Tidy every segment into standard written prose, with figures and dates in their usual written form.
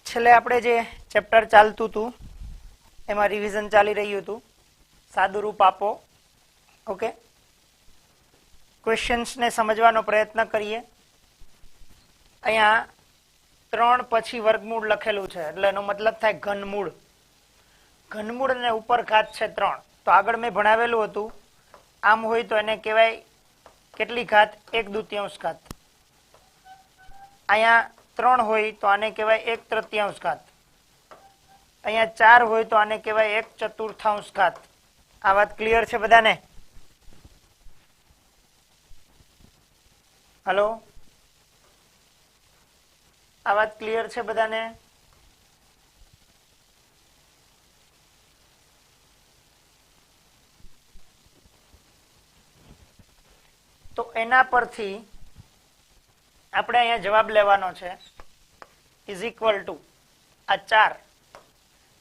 છેલ્લે આપણે જે ચેપ્ટર ચાલતું હતું એમાં રિવિઝન ચાલી રહ્યું હતું, સાદું રૂપ આપો. ઓકે, ક્વેશ્ચન્સને સમજવાનો પ્રયત્ન કરીએ. અહીંયા 3 પછી વર્ગમૂળ લખેલું છે એટલે એનો મતલબ થાય ઘનમૂળ. ઘનમૂળ અને ઉપર ઘાત છે 3. તો આગળ મેં ભણાવેલું હતું, આમ હોય તો એને કહેવાય કેટલી ઘાત? 1/2 ઘાત. અહીંયા 3 હોય તો આને કહેવાય 1/3 ઘાત. અહીંયા 4 હોય તો આને કહેવાય 1/4 ઘાત. આ વાત ક્લિયર છે બધાને? હલો, આ વાત ક્લિયર છે બધાને? તો એના પરથી આપણે અહીંયા જવાબ લેવાનો છે, ઇઝ ઇક્વલ ટુ આ 4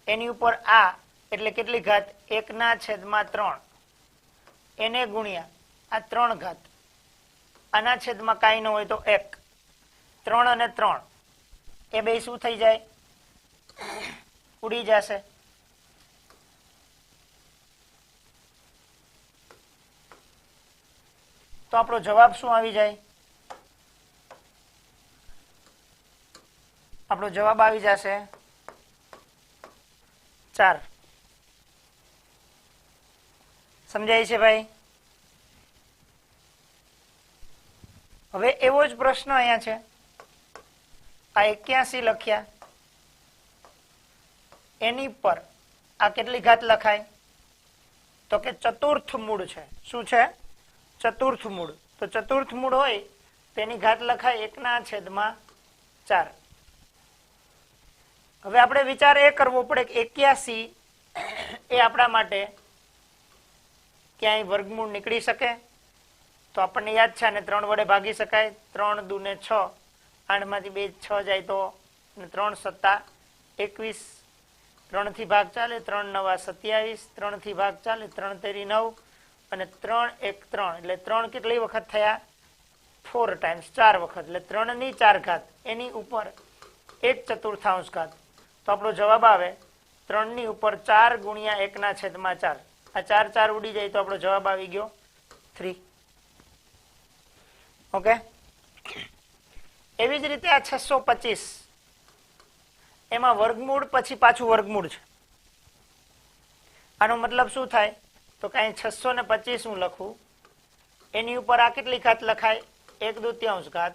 એની ઉપર આ એટલે કેટલી ઘાત? 1/3 એને ગુણ્યા આ 3 ઘાત, આના છેદમાં કાંઈ ન હોય તો 1. 3 અને 3 એ બે શું થઈ જાય? ઉડી જશે. તો આપણો જવાબ શું આવી જાય? આપણો જવાબ આવી જશે 4. સમજાય છે ભાઈ? હવે એવો જ પ્રશ્ન અહીંયા છે. આ 81 લખ્યા, એની પર આ કેટલી ઘાત લખાય? તો કે ચતુર્થ મૂળ છે. શું છે? ચતુર્થ મૂળ. તો ચતુર્થ મૂળ હોય તેની ઘાત લખાય 1/4. હવે આપણે વિચાર એ કરવો પડે કે 81 એ આપણા માટે ક્યાંય વર્ગમૂળ નીકળી શકે? તો આપણને યાદ છે આને 3 વડે ભાગી શકાય. 3 દૂને 6, 8 માંથી 2 6 જાય તો 3 સત્તા 21. 3 થી ભાગ ચાલે, 3 નવા 27. 3 થી ભાગ ચાલે, 3 તેરી 9 અને 3 1 3 એટલે 3 કેટલી વખત થયા? 4 ટાઈમ્સ, 4 વખત. એટલે 3/4 ઘાત એની ઉપર 1/4 ઘાત. તો આપણો જવાબ આવે 3 ની ઉપર 4 ગુણ્યા 1/4. આ 4 4 ઉડી જાય તો આપણો જવાબ આવી ગયો 3. ઓકે, એવી જ રીતે આ 625 એમાં વર્ગમૂળ પછી પાછું વર્ગમૂળ છે. આનો મતલબ શું થાય? તો કઈ 625 હું લખું, એની ઉપર આ કેટલી ઘાત લખાય? 1/2 ઘાત.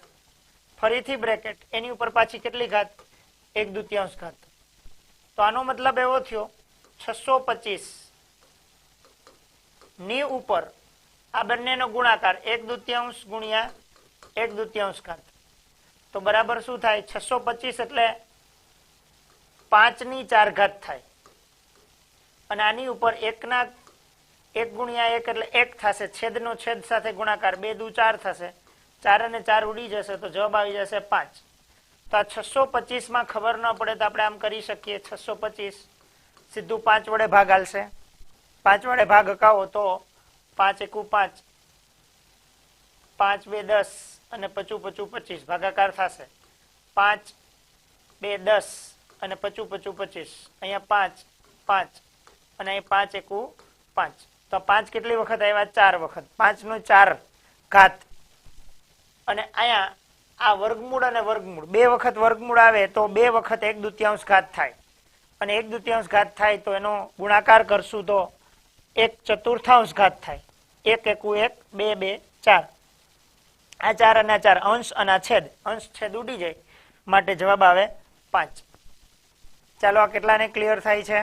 ફરીથી બ્રેકેટ, એની ઉપર પાછી કેટલી ઘાત? 1/2 ઘાત. તો આનો મતલબ એવો થયો 625 ની ઉપર આ બંનેનો ગુણાકાર 1/2 ગુણ્યા 1/2 ઘાત. તો બરાબર શું થાય? 625 એટલે 5/4 ઘાત થાય. અને આની ઉપર 1 ગુણ્યા 1 એટલે 1 થશે. છેદનો છેદ સાથે ગુણાકાર 2 દુ 4 થશે. 4 અને 4 ઉડી જશે તો જવાબ આવી જશે 5. તો આ 625 માં ખબર ન પડે તો આપણે આમ કરી શકીએ, 625 સીધું 5 વડે ભાગ હાલશે. 5 વડે ભાગ હકાવો તો 5 એકુ 5, 5 2 10 અને 5 5 25 ભાગાકાર થશે. 5 2 10 અને 5 5 25. અહીંયા 5 5 અને અહીં 5 એકુ 5. તો 5 કેટલી વખત આવ્યા? 4 વખત. 5/4 ઘાત. અને અહીંયા આ વર્ગમૂળ અને વર્ગમૂળ 2 વખત વર્ગમૂળ આવે તો 2 વખત 1/2 ઘાત થાય. અને 1/2 ઘાત થાય તો એનો ગુણાકાર કરશું તો 1/4 ઘાત થાય. 1 એકુ 1, 2 2 4. આ 4 અને 4 અંશ અને છેદ, અંશ છેદ ઉડી જાય માટે જવાબ આવે 5. ચાલો, આ કેટલાને ક્લિયર થાય છે?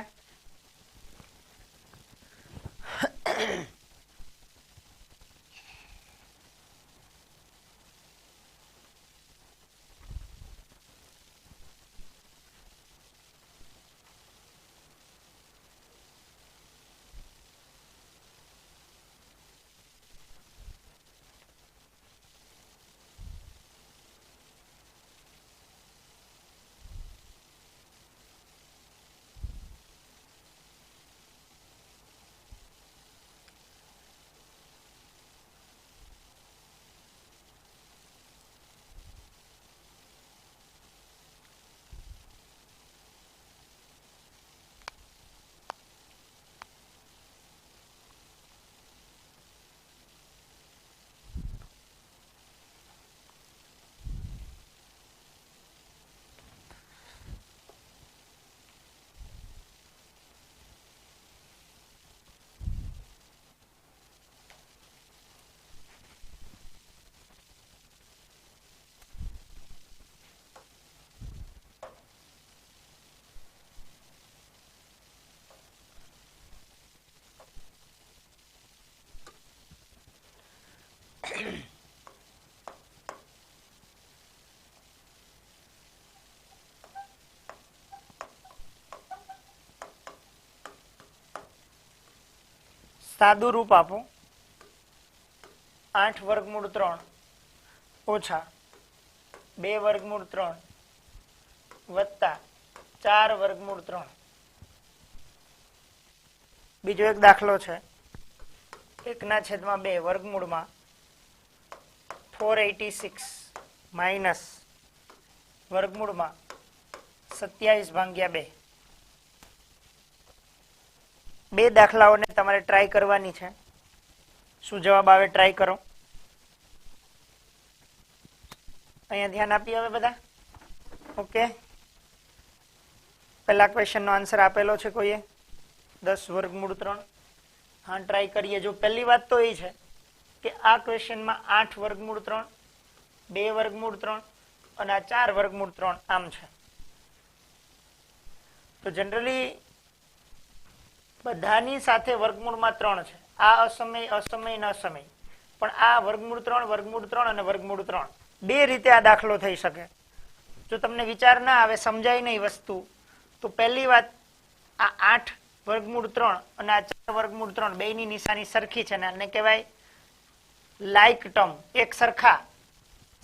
સાદું રૂપ આપો 8 વર્ગમૂળ 3 ઓછા 2 વર્ગમૂળ 3 વત્તા 4 વર્ગમૂળ 3. બીજો એક દાખલો છે 1/2 વર્ગમૂળમાં 486 માઇનસ વર્ગમૂળમાં 27/2. બે દાખલાઓને તમારે ટ્રાય કરવાની છે. શું જવાબ આવે ટ્રાય કરો. અહીંયા ધ્યાન આપી હવે બધા. ઓકે, પહેલા ક્વેશ્ચન નો આન્સર આપેલો છે કોઈએ 10 વર્ગમૂળ 3. હા, ટ્રાય કરીએ. જો પહેલી વાત તો એ છે કે આ ક્વેશ્ચનમાં 8 વર્ગમૂળ 3, 2 વર્ગમૂળ 3 અને આ 4 વર્ગમૂળ 3 આમ છે. તો જનરલી બધાની સાથે વર્ગમૂળમાં 3 છે. આ અસમય, અસમય ને અસમય. પણ આ વર્ગમૂળ 3 અને વર્ગમૂળ 3 બે રીતે આ દાખલો થઈ શકે. જો તમને વિચાર ના આવે, સમજાય નહીં વસ્તુ, તો પહેલી વાત આ 8 વર્ગમૂળ 3 અને આ 4 વર્ગમૂળ 3 બેની નિશાની સરખી છે ને આને કહેવાય લાઇક ટર્મ, એક સરખા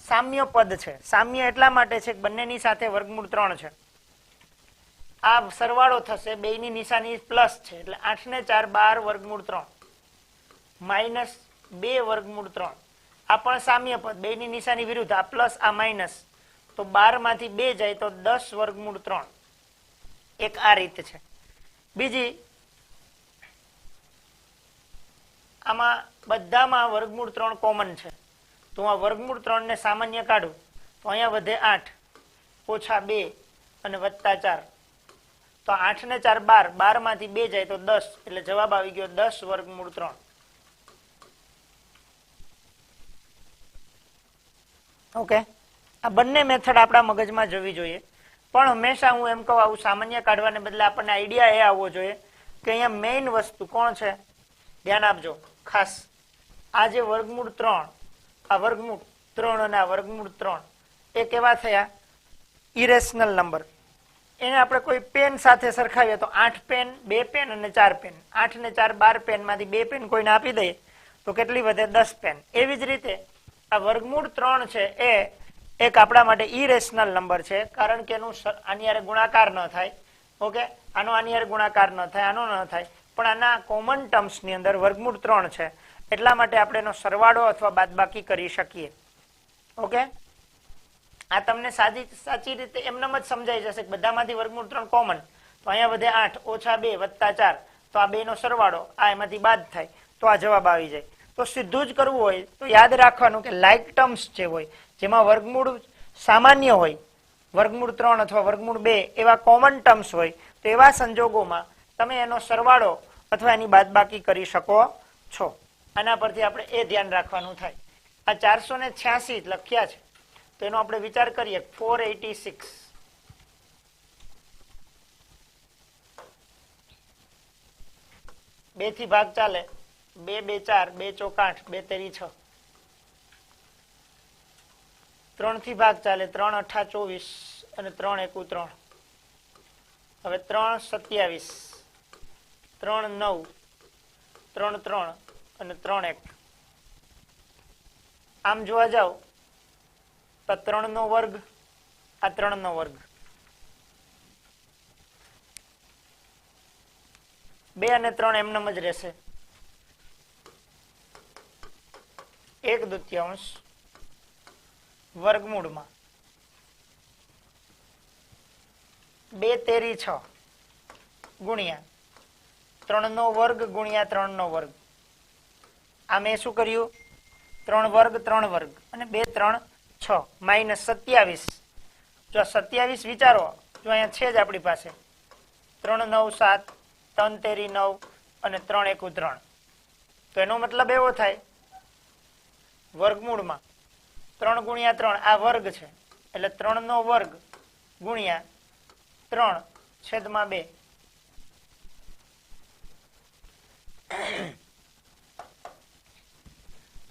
સામ્ય પદ છે. સામ્ય એટલા માટે છે કે બંનેની સાથે વર્ગમૂળ 3 છે. આ સરવાળો થશે, બેની નિશાની પ્લસ છે એટલે 8 ને 4 12 વર્ગમૂળ 3 માઇનસ 2 વર્ગમૂળ 3. આ પણ સામ્ય પદ, બેની નિશાની વિરુદ્ધ, આ પ્લસ આ માઇનસ, તો 12 માંથી 2 જાય તો 10 વર્ગમૂળ 3. એક આ રીત છે. બીજી, આમાં બધામાં વર્ગમૂળ 3 કોમન છે. તો આ વર્ગમૂળ 3 ને સામાન્ય કાઢું તો અહીંયા વધે 8 ઓછા 2 અને વત્તા 4. તો 8 ને 4 12, 12 માંથી 2 જાય તો 10 એટલે જવાબ આવી ગયો 10 વર્ગમૂળ 3. ઓકે, આ બંને મેથડ આપણા મગજમાં જવી જોઈએ. પણ હંમેશા હું એમ કહું, આવું સામાન્ય કાઢવાને બદલે આપણને આઈડિયા એ આવવો જોઈએ કે અહીંયા મેઇન વસ્તુ કોણ છે. ધ્યાન આપજો ખાસ, આ જે વર્ગમૂળ 3, આ વર્ગમૂળ 3 અને આ વર્ગમૂળ 3 એ કેવા થયા? Irrational number. એને આપણે કોઈ પેન સાથે સરખાવીએ તો 8 પેન, 2 પેન અને 4 પેન. 8 ને 4 12 પેન માંથી 2 પેન કોઈને આપી દઈએ તો કેટલી વધે? 10 પેન. એવી જ રીતે આ વર્ગમૂળ 3 છે એ એક આપણા માટે ઇરેશનલ નંબર છે, કારણ કે એનું આની હારે ગુણાકાર ન થાય. ઓકે, આનો આની હારે ગુણાકાર ન થાય, આનો ન થાય, પણ આના કોમન ટર્મ્સ ની અંદર વર્ગમૂળ 3 છે એટલા માટે આપણે એનો સરવાળો અથવા બાદબાકી કરી શકીએ. ઓકે, આ તમને સાચી રીતે એમને જ સમજાઈ જશે કે બધામાંથી વર્ગમૂળ 3 કોમન, તો અહીંયા વધે 8 ઓછા 2 વત્તા 4, તો આ બે નો સરવાળો આ એમાંથી બાદ થાય તો આ જવાબ આવી જાય. તો સીધું જ કરવું હોય તો યાદ રાખવાનું કે લાઇક ટર્મ્સ જે હોય, જેમાં વર્ગમૂળ સામાન્ય હોય, વર્ગમૂળ 3 અથવા વર્ગમૂળ 2 એવા કોમન ટર્મ્સ હોય, તો એવા સંજોગોમાં તમે એનો સરવાળો અથવા એની બાદબાકી કરી શકો છો. આના પરથી આપણે એ ધ્યાન રાખવાનું થાય. આ 486 લખ્યા છે તો એનો આપણે વિચાર કરીએ. 486 2 થી ભાગ ચાલે, 2 2 4, 2 ચોક 8, 2 તેરી 6. 3 થી ભાગ ચાલે, 3 8 24 અને 3 એકુ 3. હવે 3 27, 3 9, 3 3 અને 3 1. આમ જોવા જાવ તો 3 નો વર્ગ, આ 3 નો વર્ગ, 2 અને 3 એમનેમ જ રહેશે. 1/2 વર્ગમૂળમાં 2 તેરી 6 ગુણ્યા 3 નો વર્ગ ગુણ્યા 3 નો વર્ગ. આ મેં શું કર્યું? 3 વર્ગ અને 2 3 6 માઇનસ 27. જો 27 વિચારો, જો અહીંયા છે જ આપણી પાસે 3 9 7, 3 તેરી 9 અને 3 એકુ 3. તો એનો મતલબ એવો થાય વર્ગમૂળમાં 3 ગુણ્યા 3 આ વર્ગ છે એટલે 3 નો વર્ગ ગુણ્યા 3 છેદમાં 2.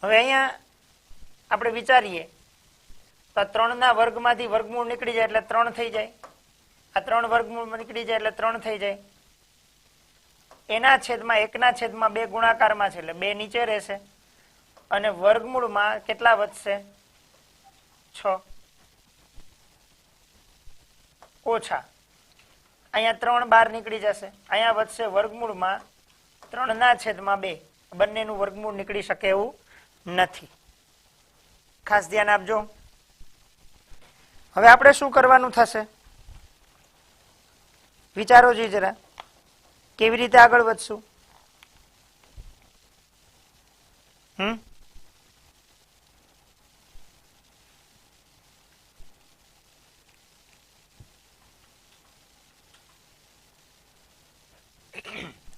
હવે અહીંયા આપણે વિચારીએ તો 3 ના વર્ગમાંથી વર્ગમૂળ નીકળી જાય એટલે 3 થઈ જાય. આ 3 વર્ગમૂળ નીકળી જાય એટલે 3 થઈ જાય. એના છેદમાં એકના છેદમાં 2 ગુણાકારમાં છે એટલે 2 નીચે રહેશે અને વર્ગમૂળમાં કેટલા વધશે 6 ઓછા અહીંયા 3 બહાર નીકળી જશે અહીંયા વધશે વર્ગમૂળમાં 3/2 બંનેનું વર્ગમૂળ નીકળી શકે એવું નથી ખાસ ધ્યાન આપજો હવે આપણે શું કરવાનું થશે વિચારો જી જરા કેવી રીતે આગળ વધશું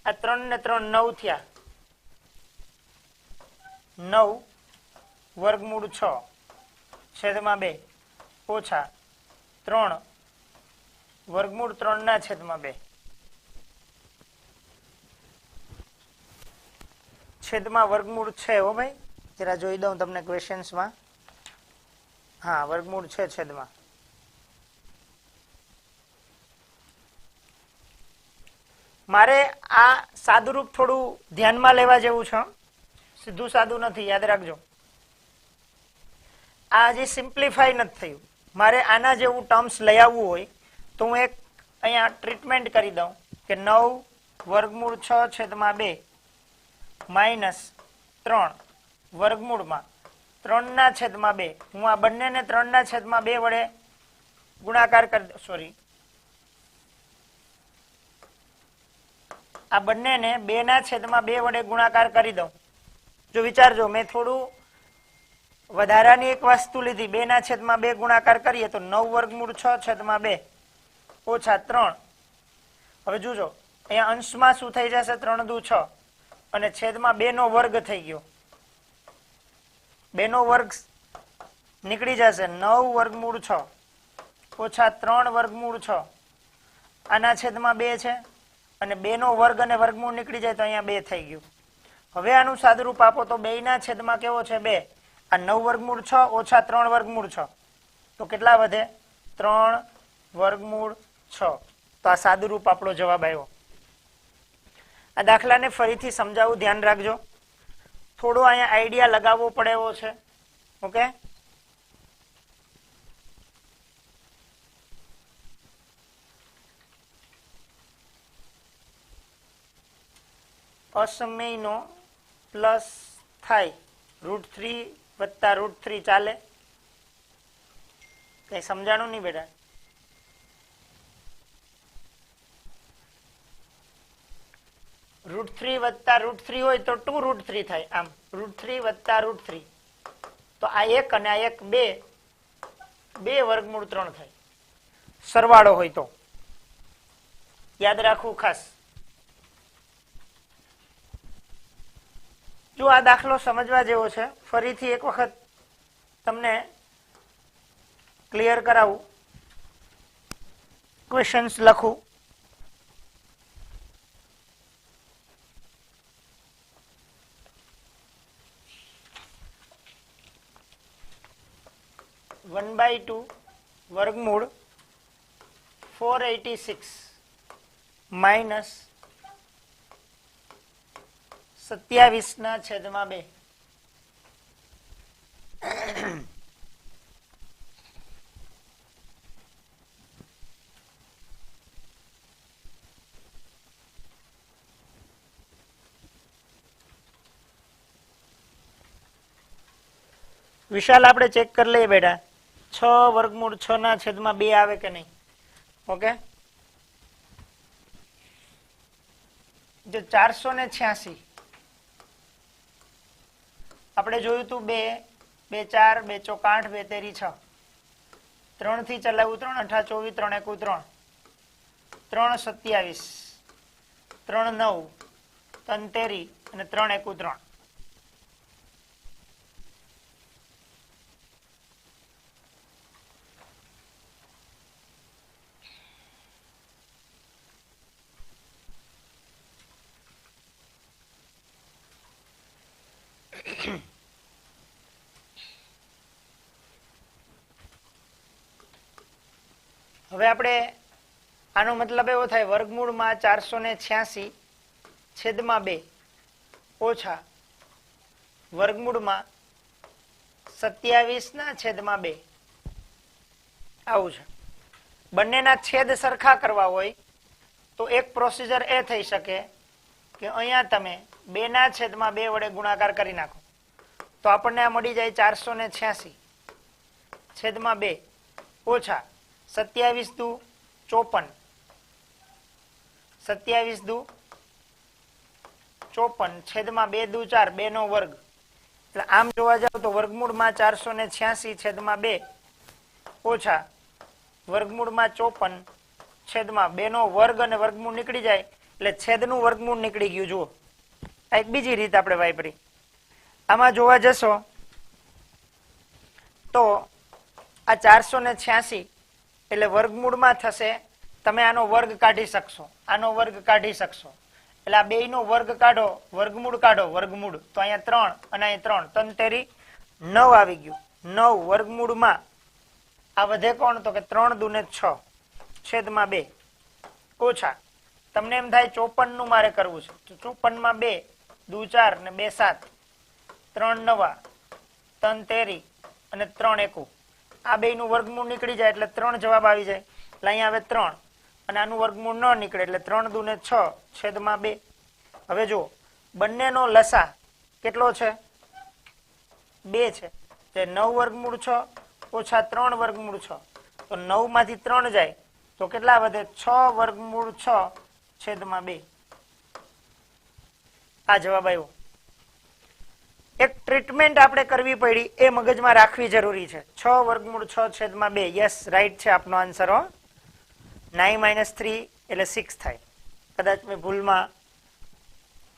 આ 3 ને 3 9 થયા 9 વર્ગમૂળ 6 છેદમાં 2 ઓછા 3 વર્ગમૂળ 3/2 છેદમાં વર્ગમૂળ છે હો ભાઈ જરા જોઈ દઉં તમને ક્વેશ્ચન્સમાં હા વર્ગમૂળ છે છેદમાં મારે આ સાદુરૂપ થોડું ધ્યાનમાં લેવા જેવું છે સીધું સાદું નથી યાદ રાખજો આ હજી સિમ્પ્લિફાય નથી થયું મારે આના જેવું ટર્મ્સ લઈ આવવું હોય તો હું એક અહીંયા ટ્રીટમેન્ટ કરી દઉં કે 9 વર્ગમૂળ 6/2 માઇનસ 3 વર્ગમૂળમાં 3/2 હું આ બંનેને 3/2 વડે ગુણાકાર કરી દઉં સોરી આ બંનેને 2/2 વડે ગુણાકાર કરી દઉં જો વિચારજો મેં થોડું વધારાની એક વસ્તુ લીધી 2/2 ગુણાકાર કરીએ તો 9 વર્ગમૂળ 6/2 ઓછા 3 હવે જોજો અહીંયા અંશમાં શું થઈ જશે 3 દુ 6 અને છેદમાં 2 નો વર્ગ થઈ ગયો 2 નો વર્ગ નીકળી જશે 9 વર્ગમૂળ 6 ઓછા 3 વર્ગમૂળ 6 આના છેદમાં 2 છે અને 2 નો વર્ગ અને વર્ગમૂળ નીકળી જાય તો અહીંયા 2 થઈ ગયું હવે આનું સાદુરૂપ આપો તો 2 ના છેદમાં કેવો છે 2 આ 9 વર્ગમૂળ 6 ઓછા 3 વર્ગમૂળ 6 તો કેટલા વધે 3 વર્ગમૂળ 6 તો આ સાદુરૂપ આપણો જવાબ આવ્યો આ દાખલાને ફરીથી સમજાવું ધ્યાન રાખજો થોડો અહીંયા આઈડિયા લગાવવો પડે એવો છે ઓકે અસમયનો પ્લસ થાય √3 વત્તા √3 ચાલે કઈ સમજાણું નહીં બેટા √3 વત્તા √3 હોય તો 2√3 થાય આમ √3 વત્તા √3 તો આ 1 અને આ 1 2 વર્ગમૂળ 3 થાય સરવાળો હોય તો યાદ રાખવું ખાસ જો આ દાખલો સમજવા જેવો છે ફરીથી એક વખત તમને ક્લિયર કરાવું ક્વેશ્ચન્સ લખું वन बाई 2 वर्गमूળ 486 माइनस 27/2 विशाल આપણે ચેક કરી લઈએ બેટા 6 વર્ગમૂળ 6/2 આવે કે નહીં ઓકે જો 486 આપણે જોયું તું 2 2 4 2 ચોક 8 2 તેરી 6 3 થી ચલાવ્યું 3 8 24 3 એકુ 3 3 27 3 9 3 તેરી અને 3 એકુ 3 હવે આપણે આનો મતલબ એવો થાય વર્ગમૂળમાં 486 છેદમાં 2 ઓછા વર્ગમૂળમાં 27 ના છેદમાં 2 આવું છે. બંનેના છેદ સરખા કરવા હોય તો એક પ્રોસીજર એ થઈ શકે કે અહીંયા તમે 2 ના છેદમાં 2 વડે ગુણાકાર કરી નાખો તો આપણને આ મળી જાય 486 છેદમાં 2 ઓછા 27 દુ 54 27 દુ 54 છેદમાં 2 દુ 4 2 નો વર્ગ. એટલે આમ જોવા જાવ તો વર્ગમૂળમાં 486 છેદમાં 2 ઓછા વર્ગમૂળમાં 54 છેદમાં 2 નો વર્ગ અને વર્ગમૂળ નીકળી જાય એટલે છેદનું વર્ગમૂળ નીકળી ગયું. જુઓ આ એક બીજી રીત આપણે વાપરી. આમાં જોવા જશો તો આ 486 એટલે વર્ગમૂળમાં થશે, તમે આનો વર્ગ કાઢી શકશો, આનો વર્ગ કાઢી શકશો એટલે આ બેયનો વર્ગ કાઢો, વર્ગમૂળ કાઢો, વર્ગમૂળ તો અહીંયા 3 અને અહીંયા 3 3 તેરી 9 આવી ગયું. 9 વર્ગમૂળમાં આ વધે કોણ તો કે 3 દુ ને 6 છેદમાં 2 ઓછા તમને એમ થાય 54 નું મારે કરવું છે તો 54 માં 2 દુ 4 ને 2 7 3 9 3 તેરી અને 3 એકુ આ બેયનું વર્ગમૂળ નીકળી જાય એટલે 3 જવાબ આવી જાય. એટલે અહીંયા હવે 3 અને આનું વર્ગમૂળ ન નીકળે એટલે 3 દુ ને 6 છેદમાં 2. હવે જુઓ બંનેનો લસા કેટલો છે 2 છે તે 9 વર્ગમૂળ 6 ઓછા 3 વર્ગમૂળ 6 તો 9 માંથી 3 જાય તો કેટલા વધે 6 વર્ગમૂળ 6 છેદમાં 2. આ જવાબ આવ્યો. એક ટ્રીટમેન્ટ આપણે કરવી પડી એ મગજમાં રાખવી જરૂરી છે. 6 વર્ગમૂળ 6 છેદમાં 2. યસ રાઈટ છે આપનો આન્સર. 9 - 3 એટલે 6 થાય. કદાચ મેં ભૂલમાં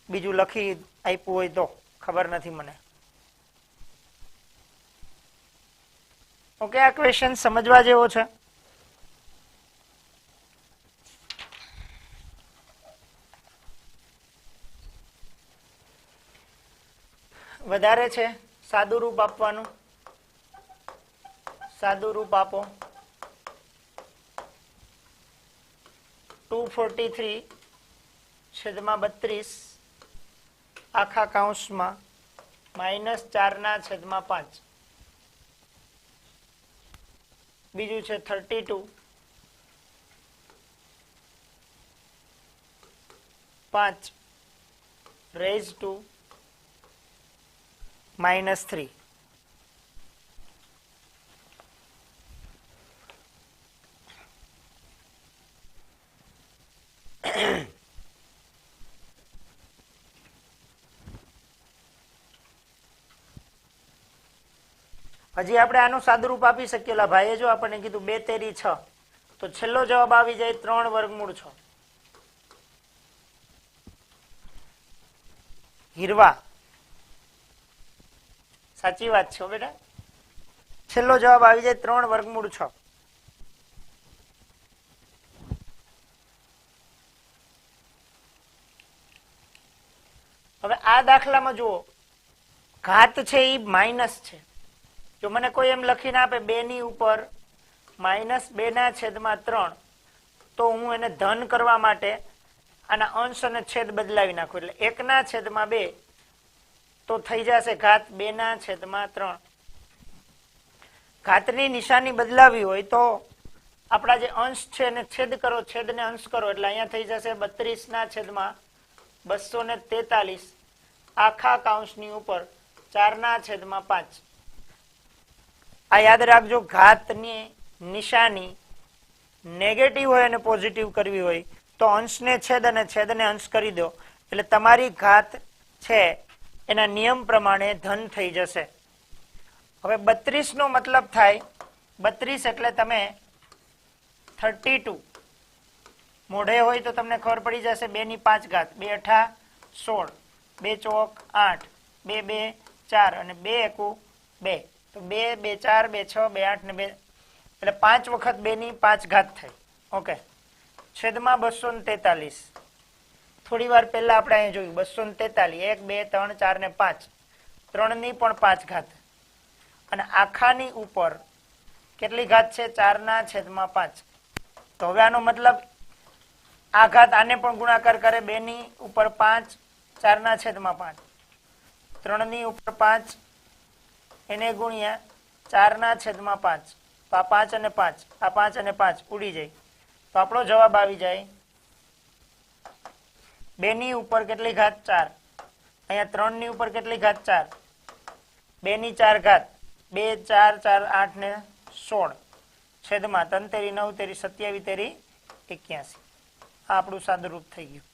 બીજું લખી આપ્યું હોય તો ખબર નથી મને. ઓકે આ ક્વેશ્ચન સમજવા જેવો છે. વધારે છે સાદું રૂપ આપવાનું. સાદું રૂપ આપો 243 છેદમાં 32 આખા કૌંસમાં -4 ના છેદમાં 5. બીજું છે 32 5 રેઝ ટુ -3. હજી આપણે આનું સાદુરૂપ આપી શકીએ. ભાઈએ જો આપણને કીધું 2 તેરી 6 તો છેલ્લો જવાબ આવી જાય 3 વર્ગમૂળ 6. હીરવા સાચી વાત છે બેટા. છેલ્લો જવાબ આવી જાય 3 વર્ગમૂળ 6. હવે આ દાખલામાં જુઓ ઘાત છે એ માઇનસ છે. જો મને કોઈ એમ લખીને આપે 2 ની ઉપર -2 ના છેદમાં 3 તો હું એને ધન કરવા માટે આના અંશ અને છેદ બદલાવી નાખું એટલે 1 ના છેદમાં 2 તો થઈ જશે ઘાત 2 ના છેદમાં 3. ઘાતની નિશાની બદલાવી હોય તો આપણા જે અંશ છે એને છેદ કરો, છેદને અંશ કરો એટલે અહીંયા થઈ જશે 32 ના છેદમાં 243 આખા કૌંસની ઉપર 4 ના છેદમાં 5. આ યાદ રાખજો, ઘાતની નિશાની નેગેટિવ હોય અને પોઝિટિવ કરવી હોય તો અંશને છેદ અને છેદને અંશ કરી દો એટલે તમારી ઘાત છે એના નિયમ પ્રમાણે ધન થઈ જશે. હવે 32 નો મતલબ થાય 32 એટલે તમે 32 મોઢે હોય તો તમને ખબર પડી જશે 2 ની 5 ઘાત 2 8 16 2 ચોક 8 2 2 4 અને 2 એકુ 2 તો 2 2 4 2 6 2 8 ને 2 એટલે 5 વખત 2 ની 5 ઘાત થઈ. ઓકે છેદમાં 243. થોડી વાર પહેલા આપણે અહીં જોયું 243 1 2 3 4 ને 5 3 ની પણ 5 ઘાત અને આખાની ઉપર કેટલી ઘાત છે 4 ના છેદમાં 5. તો હવે આનો મતલબ આ ઘાત આને પણ ગુણાકાર કરે 2 ની ઉપર 5 4 ના છેદમાં 5 3 ની ઉપર 5 એને ગુણ્યા 4 ના છેદમાં 5 તો આ 5 અને 5 આ 5 અને 5 ઉડી જાય તો આપણો જવાબ આવી જાય 2 ની ઉપર કેટલી ઘાત 4 અહીંયા 3 ની ઉપર કેટલી ઘાત 4 2 ની 4 ઘાત 2 4 4 8 ને 16 છેદમાં 3 તેરી 9 તેરી 27 તેરી 81 આ આપણું સાદું રૂપ થઈ ગયું.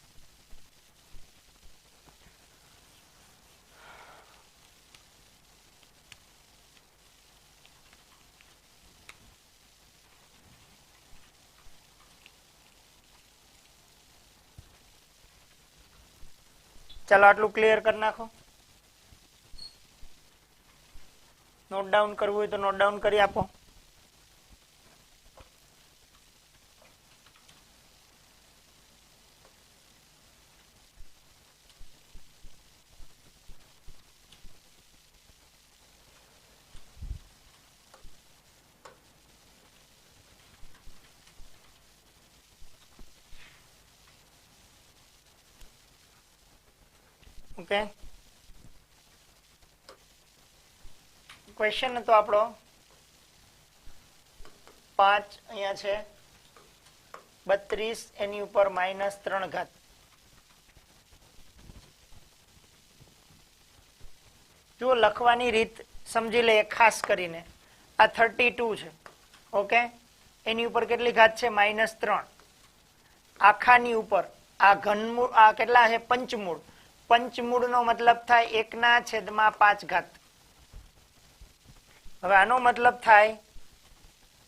ચાલો આટલું ક્લિયર કરી નાખો. નોટ ડાઉન કરવું હોય તો નોટ ડાઉન કરી આપો. ઓકે, ક્વેશ્ચન હતો આપણો 5 અહીંયા છે 32 એની ઉપર -3 ઘાત. જો લખવાની રીત સમજી લઈએ ખાસ કરીને. આ 32 છે. ઓકે, એની ઉપર કેટલી ઘાત છે -3. આખાની ઉપર આ ઘનમૂળ આ કેટલા છે પંચમૂળ. પંચમૂળ નો મતલબ થાય 1 ના છેદમાં 5 ઘાત. હવે આનો મતલબ થાય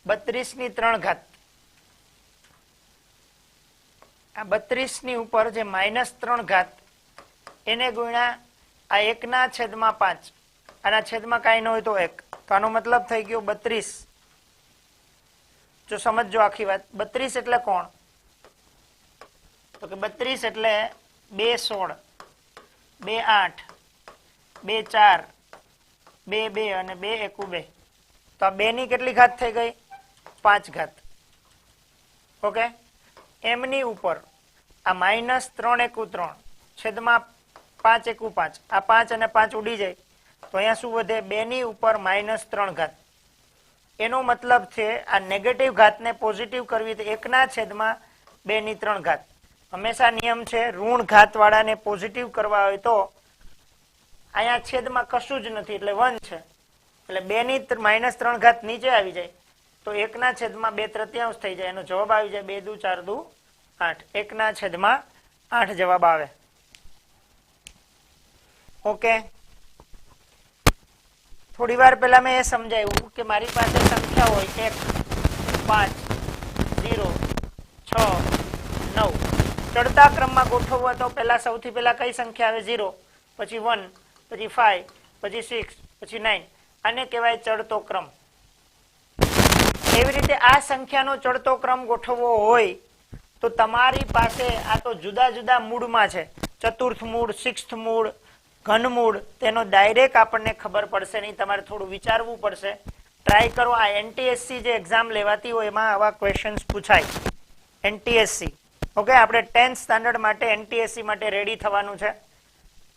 32 ની 3 ઘાત. આ 32 ની ઉપર જે -3 ઘાત એને ગુણ્યા આ 1 ના છેદમાં 5 આના છેદમાં કાંઈ ન હોય તો 1 તો આનો મતલબ થઈ ગયો 32. જો સમજો આખી વાત 32 એટલે કોણ તો કે 32 એટલે 2 16 2 8 2 4 2 2 અને 2 1 2 તો આ 2 ની કેટલી ઘાત થઈ ગઈ 5 ઘાત. ઓકે, એમની ઉપર આ -3 1 3 છેદમાં 5 1 5 આ 5 અને 5 ઉડી જાય તો અહીંયા શું વધે 2 ની ઉપર -3 ઘાત. એનો મતલબ છે આ નેગેટિવ ઘાતને પોઝિટિવ કરવી તો 1 ના છેદમાં 2 ની 3 ઘાત. હંમેશા નિયમ છે ઋણ ઘાત વાળાને પોઝિટિવ કરવા હોય તો અહીંયા છેદમાં કશું જ નથી એટલે 1 છે એટલે 2 ની -3 ઘાત નીચે આવી જાય તો 1 ના છેદમાં 2/3 થઈ જાય. એનો જવાબ આવી જાય 2 દુ 4 દુ 8 1 ના છેદમાં 8 જવાબ આવે. ઓકે, થોડી વાર પહેલા મેં એ સમજાવ્યું કે મારી પાસે સંખ્યા હોય 1 5 0 6 9 ચડતા ક્રમમાં ગોઠવવો તો પહેલા સૌથી પહેલા કઈ સંખ્યા આવે 0 પછી 1 પછી 5 પછી 6 પછી 9 આને કહેવાય ચડતો ક્રમ. એવી રીતે આ સંખ્યાનો ચડતો ક્રમ ગોઠવવો હોય તો તમારી પાસે આ તો જુદા જુદા મૂળમાં છે ચતુર્થ મૂળ સિક્સ્થ મૂળ ઘનમૂળ તેનો ડાયરેક્ટ આપણને ખબર પડશે નહીં તમારે થોડું વિચારવું પડશે. ટ્રાય કરો આ એનટીએસસી જે એક્ઝામ લેવાતી હોય એમાં આવા ક્વેશ્ચન્સ પૂછાય એનટીએસસી. ઓકે, આપણે 10th સ્ટાન્ડર્ડ માટે એનટીએસસી માટે રેડી થવાનું છે.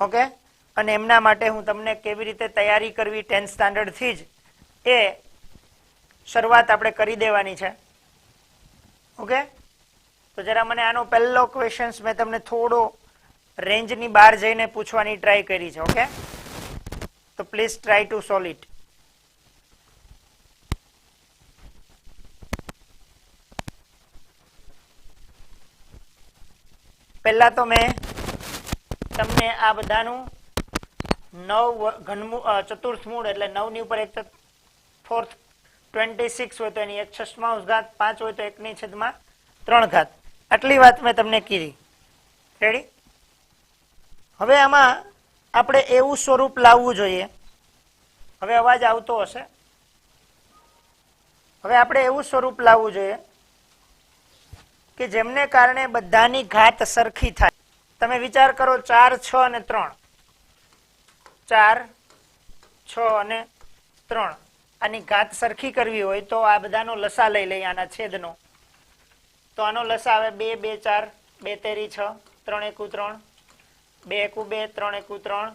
ઓકે, અને એમના માટે હું તમને કેવી રીતે તૈયારી કરવી 10th સ્ટાન્ડર્ડ થી જ એ શરૂઆત આપણે કરી દેવાની છે. ઓકે, તો જરા મને આનો પહેલો ક્વેશ્ચન મેં તમને થોડો રેન્જની બહાર જઈને પૂછવાની ટ્રાય કરી છે. ઓકે, તો please try to solve it. પહેલા તો મેં તમને આ બધાનું 9 ઘનમૂળ ચતુર્થ મૂળ એટલે 9 ની ઉપર 1 4th 26 હોય તો એની 1/6 ઘાત 5 હોય તો 1 ની છેદમાં 3 ઘાત આટલી વાત મેં તમને કીધી. રેડી? હવે આમાં આપણે એવું સ્વરૂપ લાવવું જોઈએ. હવે અવાજ આવતો હશે. હવે આપણે એવું સ્વરૂપ લાવવું જોઈએ કે જેમને કારણે બધાની ઘાત સરખી થાય. તમે વિચાર કરો 4 6 અને 3 4 6 અને 3 આની ઘાત સરખી કરવી હોય તો આ બધાનો લસા લઈ લઈએ આના છેદનો તો આનો લસા આવે 2 2 4 2 તેરી 6, 3 એકુ 3, 2 એકુ 2, 3 એકુ 3,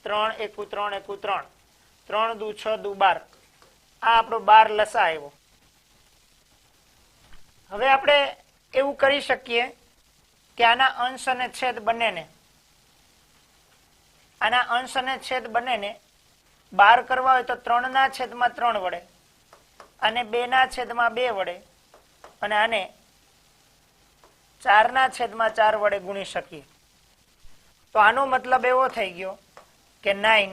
3 એકુ 3 એકુ 3, 3 દુ 6 દુ 12. આ આપણો 12 લસા આવ્યો. હવે આપણે એવું કરી શકીએ કે આના અંશ અને છેદ બંનેને બાર કરવા હોય તો 3/3 વડે અને 2/2 વડે અને આને 4/4 વડે ગુણી શકીએ. તો આનો મતલબ એવો થઈ ગયો કે 9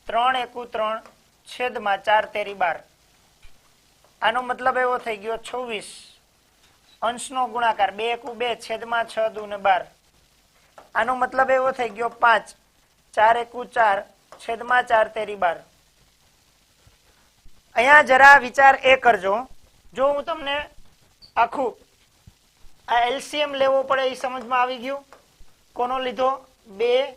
3 એકુ 3 છેદમાં 4 તેરી 12. આનો મતલબ એવો થઈ ગયો 26 અંશનો ગુણાકાર 2 એકુ 2 છેદમાં 6 દુ ને 12. આનો મતલબ એવો થઈ ગયો 5 4 એકુ 4 છેદમાં 4 તેરી 12. અહીંયા જરા વિચાર એ કરજો, જો હું તમને આખું આ એલસીએમ લેવો પડે એ સમજમાં આવી ગયું. કોનો લીધો? 2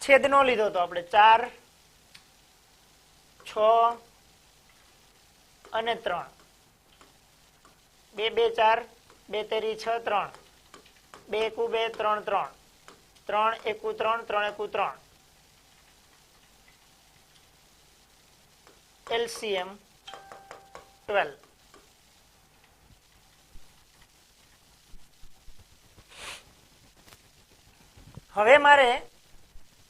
છેદનો લીધો તો આપણે 4 6 અને 3. 2 2 4 2 તેરી 6 3 2 એકુ 2 3 3 3 એકુ 3 3 એકુ 3 LCM 12. હવે મારે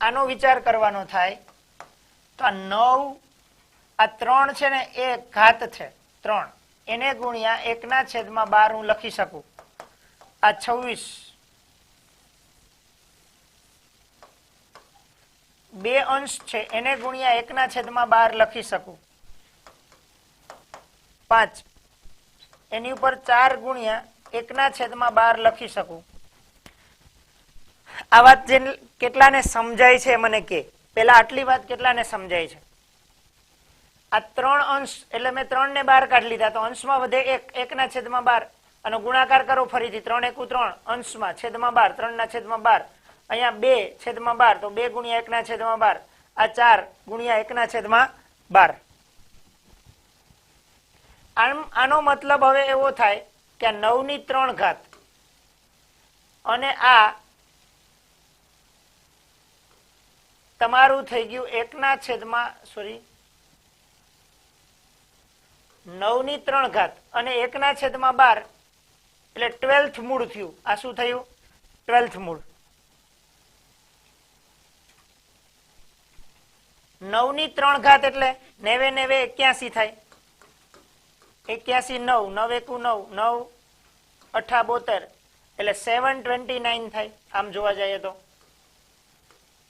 આનો વિચાર કરવાનો થાય તો આ 9 આ 3 છે ને એ ઘાત છે 3 એને ગુણ્યા 1/12 હું લખી શકું. આ 26 બે અંશ છે એને ગુણ્યા 1/12 લખી શકું. 5 એની ઉપર 4 ગુણ્યા 1/12 લખી શકું. આ વાત કેટલાને સમજાય છે મને કે? પેલા આટલી વાત કેટલાને સમજાય છે? આ 3 અંશ એટલે મેં 3 ને 12 કાઢી લીધા તો અંશમાં વધે 1/12 અને ગુણાકાર કરો ફરીથી 3 એકુ 3 અંશમાં છેદમાં 12 3/12. અહીંયા 2/12 તો 2 ગુણ્યા 1/12. આ 4 ગુણ્યા 1/12. આનો મતલબ હવે એવો થાય કે 9/3 ઘાત અને આ તમારું થઈ ગયું 9/3 ઘાત અને 1/12 એટલે 12th મૂળ થયું. આ શું થયું? 12th મૂળ. 9/3 ઘાત એટલે 9 9 81 થાય. 81 9 9 એકુ 9 9 8 72 એટલે 729 થાય. આમ જોવા જઈએ તો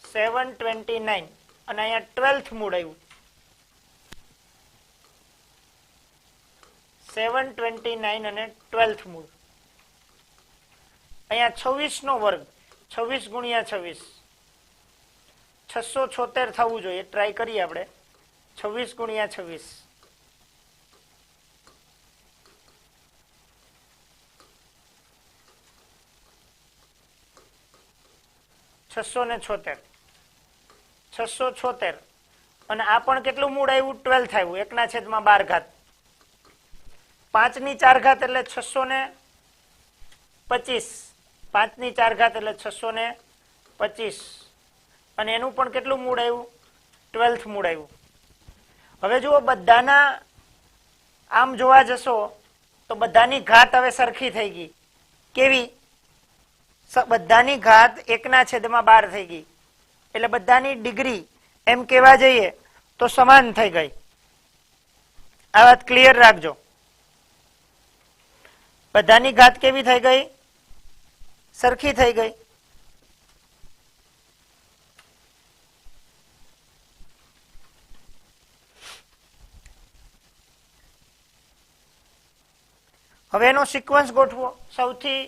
729 અને અહીંયા 12th મૂળ આવ્યું 729 અને 12th મૂળ. અહીંયા 26 નો વર્ગ 26 ગુણ્યા 26 676 થવું જોઈએ. ટ્રાય કરીએ આપણે. 26 ગુણ્યા 26 676 676 અને આ પણ કેટલું મૂળ આવ્યું? 12th આવ્યું 1/12 ઘાત. 5/4 ઘાત એટલે 625. 5/4 ઘાત એટલે 625 અને એનું પણ કેટલું મૂળ આવ્યું? 12th મૂળ આવ્યું. હવે જુઓ બધાના આમ જોવા જશો તો બધાની ઘાત હવે સરખી થઈ ગઈ. કેવી? બધાની ઘાત 1/12 થઈ ગઈ એટલે બધાની ડિગ્રી એમ કેવા જઈએ તો સમાન થઈ ગઈ. આ વાત ક્લિયર રાખજો. બધાની ઘાત કેવી થઈ ગઈ? સરખી થઈ ગઈ. હવે એનો સિક્વન્સ ગોઠવો. સૌથી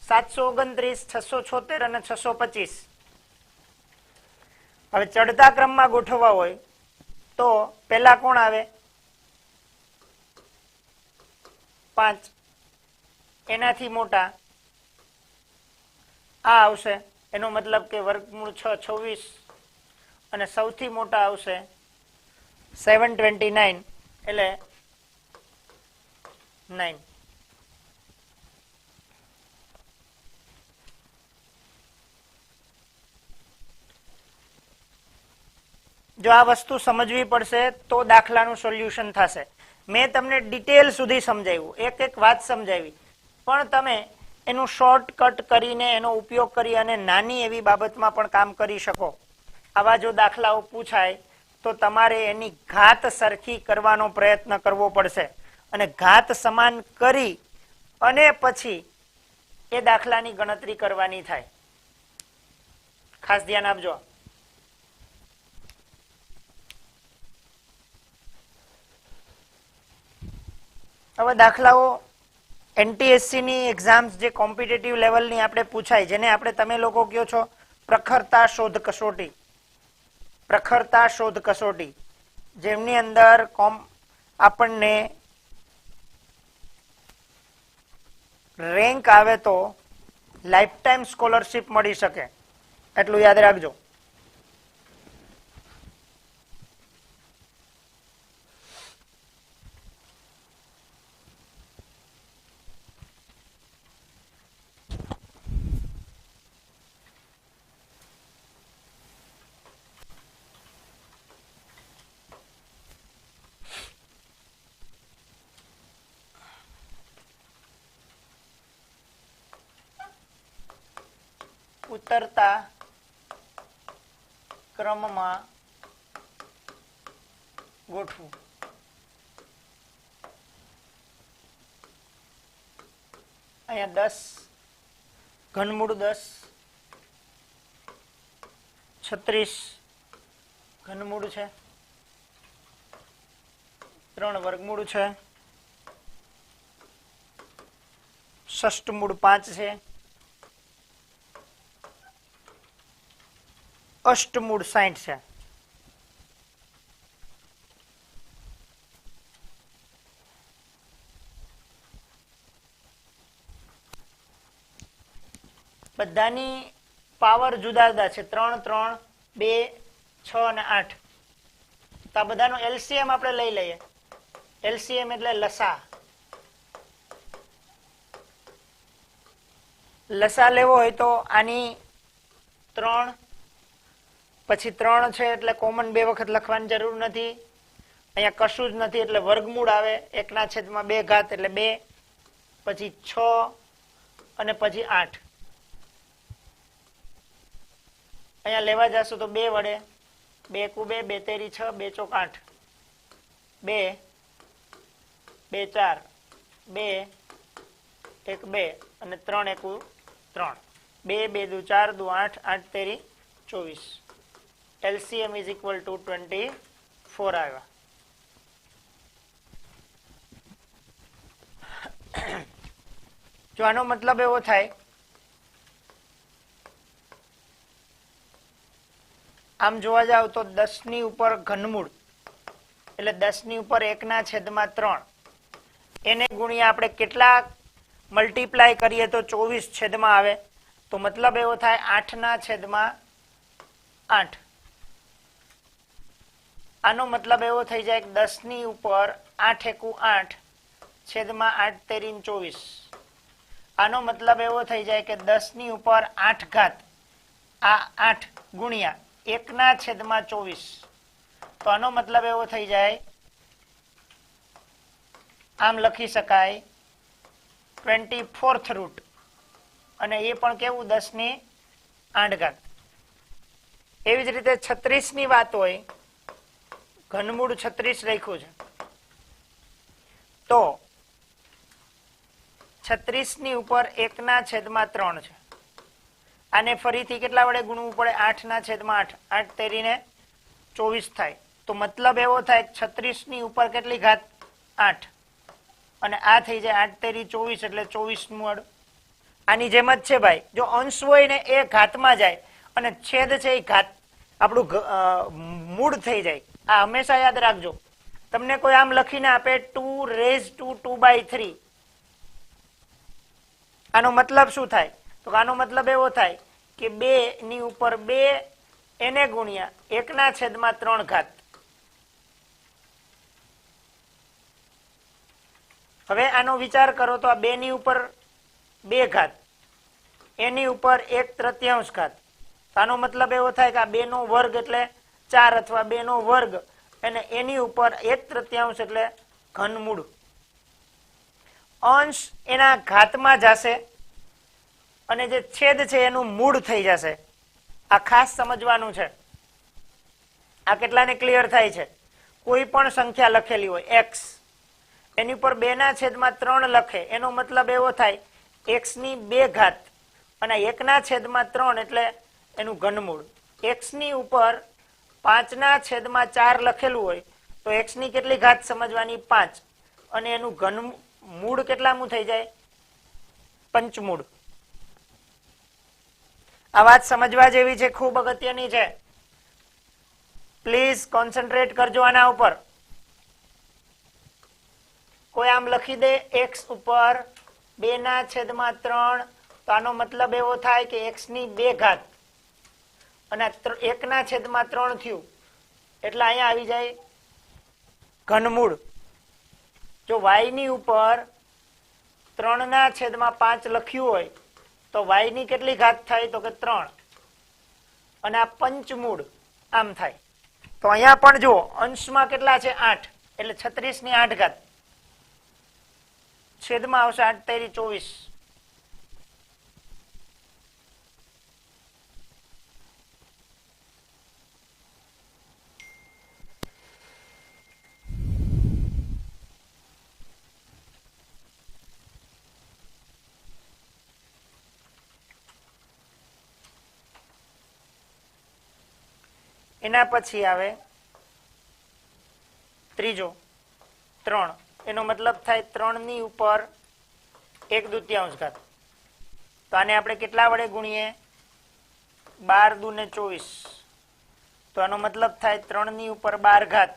729 676 અને 625. હવે ચડતા ક્રમમાં ગોઠવવા હોય તો પહેલા કોણ આવે? 5. એનાથી મોટા આ આવશે. એનો મતલબ કે વર્ગમૂળ 6 26 અને સૌથી મોટા આવશે 729 એટલે 9. જો આ વસ્તુ સમજવી પડશે તો દાખલાનું સોલ્યુશન થશે. મેં તમને ડિટેલ સુધી સમજાવ્યું, એક એક વાત સમજાવી, પણ તમે એનું શોર્ટકટ કરીને એનો ઉપયોગ કરી અને નાની એવી બાબતમાં પણ કામ કરી શકો. આવા જો દાખલાઓ પૂછાય તો તમારે એની ઘાત સરખી કરવાનો પ્રયત્ન કરવો પડશે અને ઘાત સમાન કરી અને પછી એ દાખલાની ગણતરી કરવાની થાય. ખાસ ધ્યાન આપજો. હવે દાખલાઓ એનટીએસસી ની એક્ઝામ્સ જે કોમ્પિટિટિવ લેવલની આપણે પૂછાય, જેને આપણે તમે લોકો કહો છો પ્રખરતા શોધ કસોટી, પ્રખરતા શોધ કસોટી, જેમની અંદર આપણને રેન્ક આવે તો લાઈફ ટાઈમ સ્કોલરશીપ મળી શકે, એટલું યાદ રાખજો. ઉતરતા ક્રમમાં ગોઠવું. અહીંયા 10 ઘનમૂળ 10, 36 ઘનમૂળ છે, 3 વર્ગમૂળ છે, ષષ્ટમૂળ 5 છે, અષ્ટમૂળ 60 છે. બધાની પાવર જુદા જુદા છે, 3, 3, 2, 6 અને 8. તો આ બધાનો એલસીએમ આપણે લઈ લઈએ. એલસીએમ એટલે લસા. લસા લેવો હોય તો આની 3 પછી 3 છે એટલે કોમન 2 વખત લખવાની જરૂર નથી. અહીંયા કશું જ નથી એટલે વર્ગમૂળ આવે, 1/2 ઘાત એટલે 2, પછી 6 અને પછી 8. અહીંયા લેવા જશો તો 2 વડે, 2 × 2, 2 તેરી 6, 2 ચોક 8, 2, 2 4, 2, 1 2 અને 3 1 3, 2 2 દુ 4 દુ 8, 8 તેરી 24. LCM is equal to 24 આવ્યા. જો આનો મતલબ એવો થાય, આમ જોવા જાવ તો 10 ની ઉપર ઘનમૂળ એટલે 10 ની ઉપર 1/3, એને ગુણ્યા આપણે કેટલા મલ્ટીપ્લાય કરીએ તો 24 છેદમાં આવે. તો મતલબ એવો થાય 8/8. આનો મતલબ એવો થઈ જાય કે 10 ની ઉપર 8 × 8 છેદમાં 8 તેરી 24. આનો મતલબ એવો થઈ જાય કે 10 ની ઉપર 8 ઘાત, આ 8 ગુણ્યા 1/24. તો આનો મતલબ એવો થઈ જાય, આમ લખી શકાય 24th રૂટ, અને એ પણ કેવું 10 ની 8 ઘાત. એવી જ રીતે 36 ની વાત હોય, ઘનમૂળ 36 રાખ્યું છે તો 36 ની ઉપર 1/3 છે. આને ફરીથી કેટલા વડે ગુણવું પડે? 8/8, 8 તેરીને 24 થાય. તો મતલબ એવો થાય 36 ની ઉપર કેટલી ઘાત? 8, અને આ થઈ જાય 8 તેરી 24 એટલે 24. આની જેમ જ છે ભાઈ, જો અંશ હોય ને એ ઘાતમાં જાય અને છેદ છે એ ઘાત આપણું મૂળ થઈ જાય. આ હંમેશા યાદ રાખજો. તમને કોઈ આમ લખીને આપે 2^2/3, આનો મતલબ શું થાય? તો આનો મતલબ એવો થાય કે 2 ની ઉપર 2 એને ગુણ્યા 1/3 ઘાત, હવે આનો વિચાર કરો તો આ 2 ની ઉપર 2 ઘાત, એની ઉપર 1/3 ઘાત, આનો મતલબ એવો થાય કે આ 2 નો વર્ગ એટલે 4 અથવા 2 નો વર્ગ અને એની ઉપર 1/3 એટલે ઘનમૂળ. અંશ એના ઘાતમાં જશે અને જે છેદ છે એનું મૂળ થઈ જશે. આ ખાસ સમજવાનું છે. આ કેટલાને ક્લિયર થાય છે? કોઈ પણ સંખ્યા લખેલી હોય x, એની ઉપર 2/3 લખે, એનો મતલબ એવો થાય x ની 2 ઘાત અને 1/3 એટલે એનું ઘનમૂળ. x ની ઉપર 5/4 લખેલું હોય તો x ની કેટલી ઘાત સમજવાની? 5 અને એનું ઘનમૂળ કેટલામું થઈ જાય? પંચમૂળ. આ વાત સમજવા જેવી છે, ખૂબ અગત્યની છે. પ્લીઝ કોન્સન્ટ્રેટ કરજો આના ઉપર. કોઈ આમ લખી દે x ઉપર 2/3 તો આનો મતલબ એવો થાય કે x ની 2 ઘાત અને 1/3 થયું એટલે અહીંયા આવી જાય ઘનમૂળ. જો y ની ઉપર 3/5 લખ્યું હોય તો y ની કેટલી ઘાત થાય? તો કે 3 અને આ પંચમૂળ આમ થાય. તો અહીંયા પણ જુઓ અંશમાં કેટલા છે? 8 એટલે 36 ની 8 ઘાત, છેદમાં આવશે 8 તેરી 24. એના પછી આવે ત્રીજો 3, એનો મતલબ થાય 3 ની ઉપર 1/2 ઘાત. તો આને આપણે કેટલા વડે ગુણીએ? 12 દુ ને 24. તો આનો મતલબ થાય 3 ની ઉપર 12 ઘાત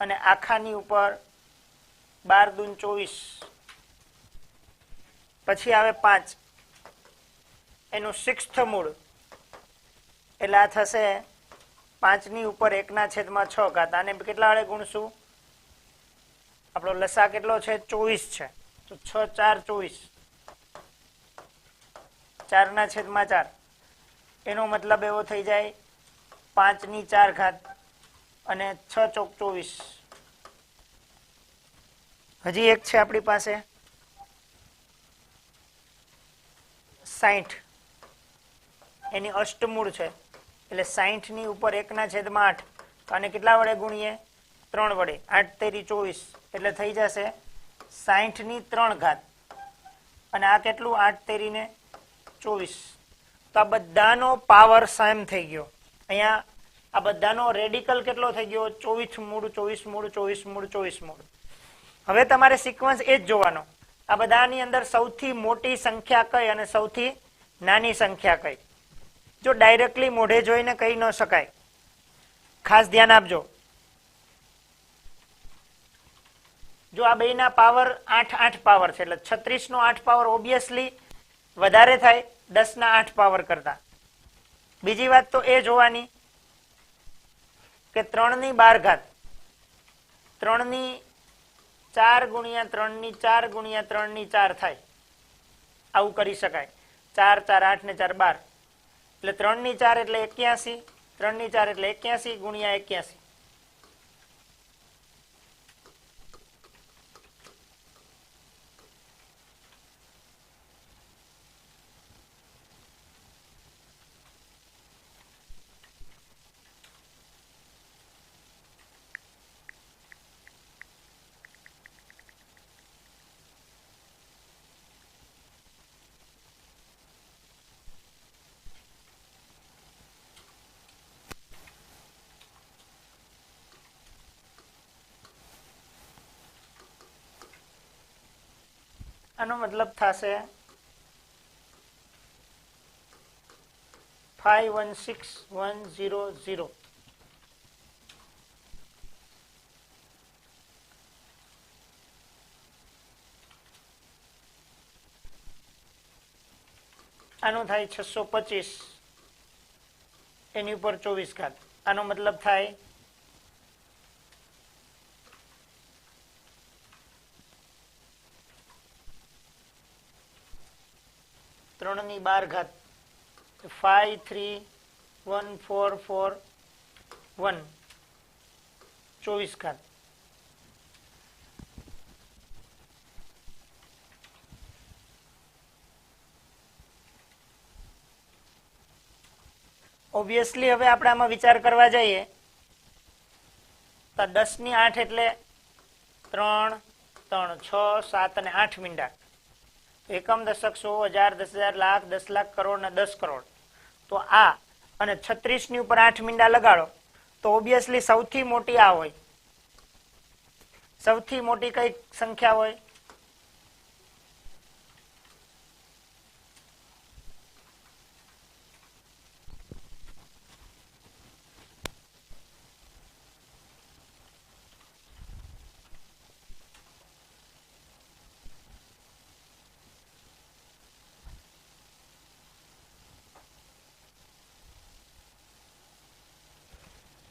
અને આખાની ઉપર 12 દુ ને 24. પછી આવે 5, એનું 6th મૂળ એટલે આ થશે 5 ની ઉપર 1/6 ઘાત. આને કેટલા વડે ગુણશું? આપણો લસા કેટલો છે? 24 છે. તો 6 × 4 = 24, 4/4. એનો મતલબ એવો થઈ જાય 5 ની 4 ઘાત અને 6 × 24. હજી એક છે આપણી પાસે 60, એની અષ્ટમૂળ છે એટલે 60 ની ઉપર 1/8. તો આને કેટલા વડે ગુણીએ? 3 વડે. 8 તેરી 24 એટલે થઈ જશે 60 ની 3 ઘાત અને આ કેટલું? 8 તેરી ને 24. તો આ બધાનો પાવર સેમ થઈ ગયો. અહીંયા આ બધાનો રેડિકલ કેટલો થઈ ગયો? 24 મૂળ 24 મૂળ 24 મૂળ 24 મૂળ. હવે તમારે સિક્વન્સ એ જ જોવાનો. આ બધાની અંદર સૌથી મોટી સંખ્યા કઈ અને સૌથી નાની સંખ્યા કઈ? જો ડાયરેક્ટલી મોઢે જોઈને કહી ન શકાય. ખાસ ધ્યાન આપજો. જો આ બેના પાવર 8 પાવર છે એટલે 36 નો 8 પાવર ઓબ્વિયસલી વધારે થાય 10 ના 8 પાવર કરતા. બીજી વાત તો એ જોવાની કે 3 ની 12 ઘાત 3 ની 4 ગુણ્યા 3 ની 4 ગુણ્યા 3 ની 4 થાય. આવું કરી શકાય. 4 4 8 ને 4 12 એટલે 3 ની 4 એટલે 81, 3 ની 4 એટલે 81 ગુણ્યા 81. આનો મતલબ થશે 516100. આનું થાય 625, એની ઉપર 24 ઘાત. આનો મતલબ થાય 3/12 5314441 24 ઓબ્વિયસલી હવે આપણે આમાં વિચાર કરવા જઈએ તો 10 ની 8 એટલે 3 3 6 7 અને 8 મીંડા એકમ દશક 100 1000 10,000 લાખ 10 લાખ કરોડ ને 10 કરોડ તો આ અને 36 ની ઉપર 8 મીંડા લગાડો તો ઓબ્વિયસલી સૌથી મોટી આ હોય સૌથી મોટી કઈ સંખ્યા હોય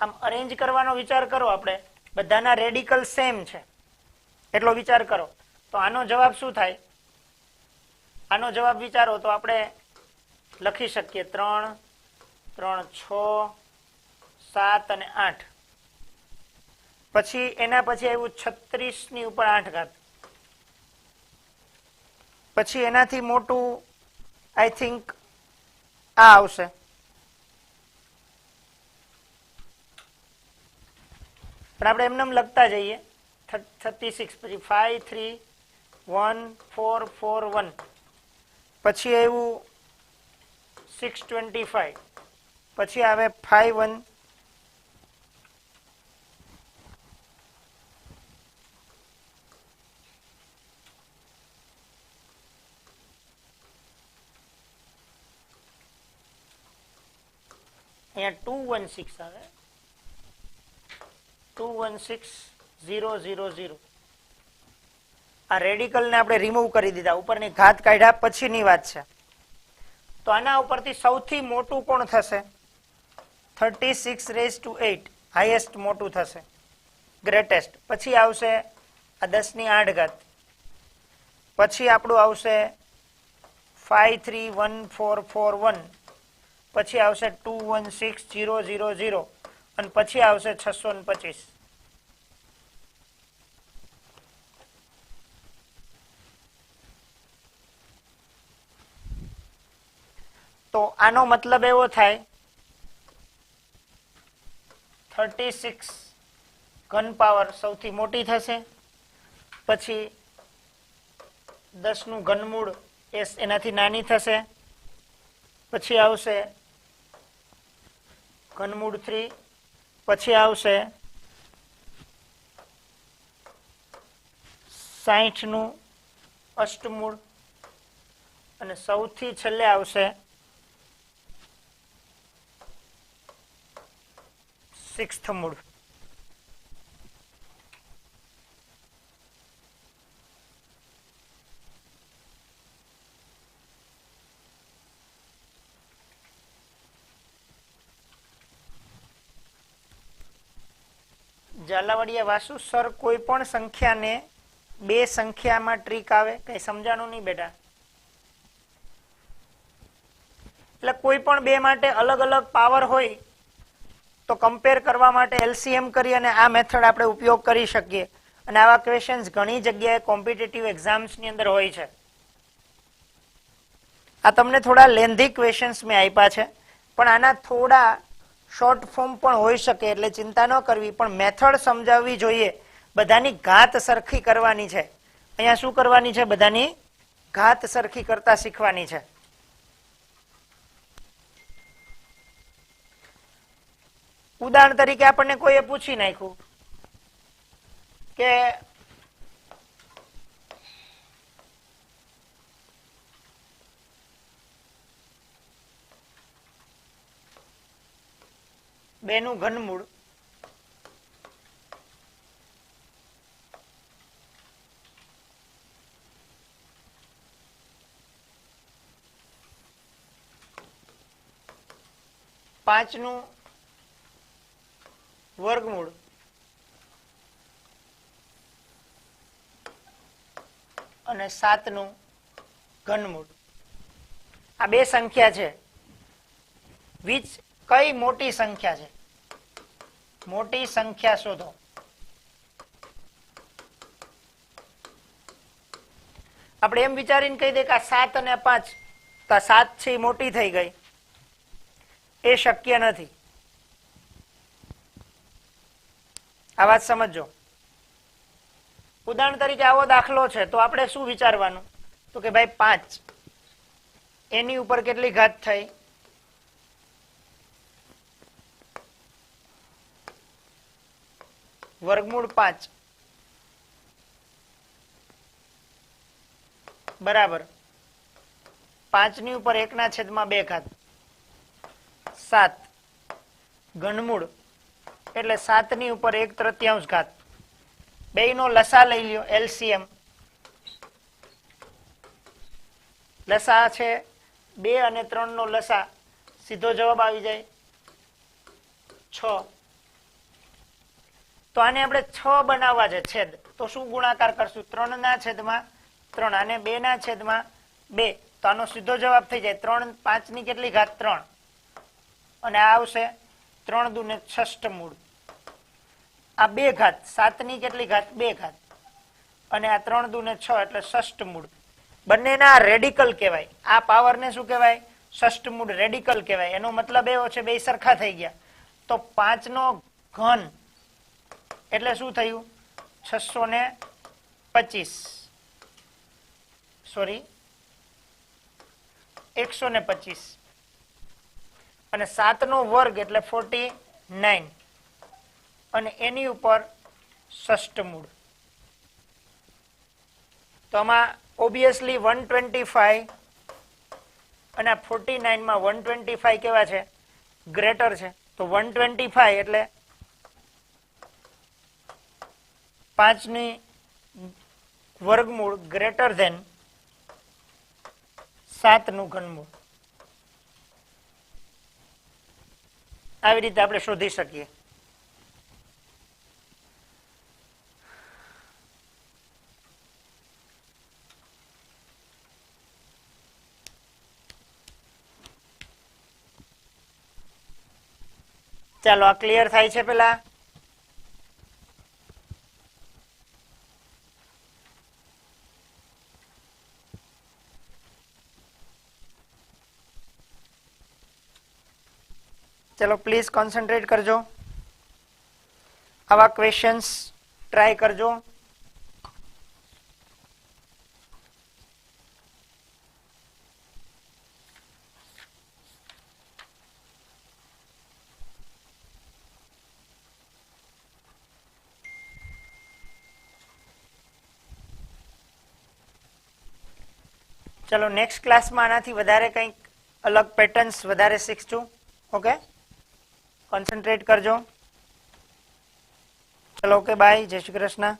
આમ અરેન્જ કરવાનો વિચાર કરો આપણે બધાના રેડિકલ સેમ છે એટલો વિચાર કરો તો આનો જવાબ શું થાય આનો જવાબ વિચારો તો આપણે લખી શકીએ 3 3 6 7 અને 8 પછી એના પછી આવ્યું 36 ની ઉપર 8 ઘાત પછી એનાથી મોટું આઈ થિંક આ આવશે પણ આપણે એમને લખતા જઈએ 36 પછી 5314441 પછી આવ્યું 625 પછી આવે 51 અહીંયા 216 આવે 216000 આ રેડિકલ ને આપણે રિમૂવ કરી દીધા ઉપરની ઘાત કાઢ્યા પછીની વાત છે તો આના ઉપરથી સૌથી મોટું કોણ થશે 36 હાઈએસ્ટ મોટું થશે ગ્રેટેસ્ટ પછી આવશે આ 10 ની 8 ઘાત પછી આપણું આવશે 5314441 પછી આવશે 216000 અને પછી આવશે 625 તો આનો મતલબ એવો થાય 36 ઘન પાવર સૌથી મોટી થશે પછી 10 નું ઘનમૂળ એનાથી નાની થશે પછી આવશે ઘનમૂળ 3 પછી આવશે 60 નું અષ્ટમૂળ અને સૌથી છેલ્લે આવશે 6th મૂળ ઝાલાવાડિયા વાસુ સર કોઈ પણ સંખ્યાને બે સંખ્યામાં ટ્રીક આવે કઈ સમજાણું નહીં બેટા એટલે કોઈ પણ બે માટે અલગ અલગ પાવર હોય તો કમ્પેર કરવા માટે એલસીએમ કરી અને આ મેથડ આપણે ઉપયોગ કરી શકીએ અને આવા ક્વેશ્ચન્સ ઘણી જગ્યાએ કોમ્પિટિટિવ એક્ઝામ્સ ની અંદર હોય છે આ તમને થોડા લેન્ધી ક્વેશ્ચન્સ મેં આપ્યા છે પણ આના થોડા શોર્ટ ફોર્મ પણ હોઈ શકે એટલે ચિંતા ન કરવી પણ મેથડ સમજાવવી જોઈએ બધાની ઘાત સરખી કરવાની છે અહીંયા શું કરવાની છે બધાની ઘાત સરખી કરતા શીખવાની છે ઉદાહરણ તરીકે આપણને કોઈએ પૂછી નાખ્યું કે બેનું ઘનમૂળ પાંચનું વર્ગમૂળ અને 7નું ઘનમૂળ આ બે સંખ્યા છે, કઈ મોટી સંખ્યા છે? મોટી સંખ્યા શોધો. આપણે એમ વિચારીને કહી દે કે આ 7 અને 5, તો 7 છે એ મોટી થઈ ગઈ, એ શક્ય નથી. આ વાત સમજો. ઉદાહરણ તરીકે આવો દાખલો છે તો આપણે શું વિચારવાનું? તો કે ભાઈ 5 એની ઉપર કેટલી ઘાત થઈ? વર્ગમૂળ 5 બરાબર 5 ની ઉપર 1/2 ઘાત 7 ઘનમૂળ એટલે 7 ની ઉપર 1/3 ઘાત. બેયનો લસા લઈ લ્યો, એલસીએમ. લસા છે 2 અને 3 નો લસા, સીધો જવાબ આવી જાય 6. તો આને આપણે 6 બનાવવા છે છેદ, તો શું ગુણાકાર કરશું? 3/3 અને 2/2. તો આનો સીધો જવાબ થઈ જાય 3 5 ની કેટલી ઘાત? 3. અને આ આવશે 3 દુ ને ષષ્ઠમૂળ. આ 2 ઘાત 7 ની કેટલી ઘાત? 2 ઘાત. અને આ 3 દુ ને 6 એટલે ષષ્ઠમૂળ. બંનેના રેડિકલ કહેવાય. આ પાવર ને શું કહેવાય? ષષ્ઠમૂળ રેડિકલ કહેવાય. એનો મતલબ એવો છે બે સરખા થઈ ગયા. તો 5 નો ઘન એટલે શું થયું? 625. સોરી 125. અને 7 નો વર્ગ એટલે 49. અને એની ઉપર ષષ્ઠમૂળ. તો આમાં ઓબ્વિયસલી 125 અને 49 માં 125 કેવા છે? ગ્રેટર છે. તો 125 એટલે 5 ની વર્ગમૂળ ગ્રેટર ધેન 7 નું ઘનમૂળ. આવી રીતે આપણે શોધી શકીએ. ચાલો આ ક્લિયર થાય છે પેલા? ચલો પ્લીઝ કોન્સન્ટ્રેટ કરજો, આવા ક્વેશ્ચન્સ ટ્રાય કરજો. ચલો નેક્સ્ટ ક્લાસમાં આનાથી વધારે કંઈક અલગ પેટર્ન્સ વધારે શીખશું. ઓકે, કોન્સન્ટ્રેટ કરજો. ચલો ઓકે, બાય, જય શ્રી કૃષ્ણ.